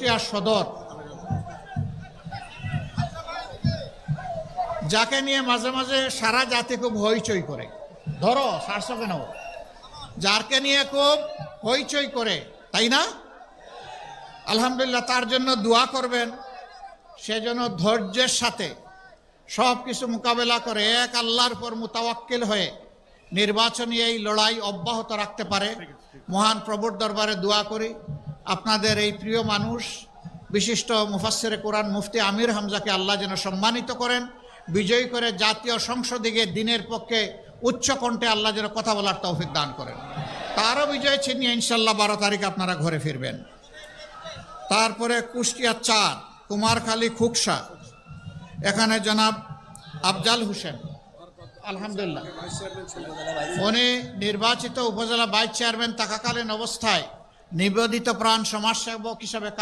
কুষ্টিয়া সদর, যাকে নিয়ে মাঝে মাঝে সারা জাতি খুব হইচই করে, ধরো সারছো কেন, যারকে নিয়ে খুব হইচই করে, তাই না? আলহামদুলিল্লাহ, তার জন্য দোয়া করবেন, সেজন্য ধৈর্যের সাথে সব কিছু মোকাবেলা করে এক আল্লাহর উপর মুতাওয়াক্কিল হয়ে নির্বাচনী এই লড়াই অব্যাহত রাখতে পারে। মহান প্রভুর দরবারে দোয়া করি আপনাদের এই প্রিয় মানুষ বিশিষ্ট মুফাসসিরে কোরআন মুফতি আমির হামজাকে আল্লাহ যেন সম্মানিত করেন, বিজয়ী করে জাতীয় সংসদে গিয়ে দিনের পক্ষে উচ্চ কণ্ঠে আল্লাহ যেন কথা বলার তৌফিক দান করেন। তারও বিজয় ছিনিয়ে ইনশাল্লাহ 12 তারিখে আপনারা ঘরে ফিরবেন। তারপরে কুষ্টিয়া 4 কুমারখালী খুকসা, এখানে জনাব আফজাল হোসেন, আলহামদুলিল্লাহ উনি নির্বাচিত উপজেলা ভাইস চেয়ারম্যান থাকাকালীন অবস্থায় নিবেদিত প্রাণ সমাজসেবক হিসাবে কাজ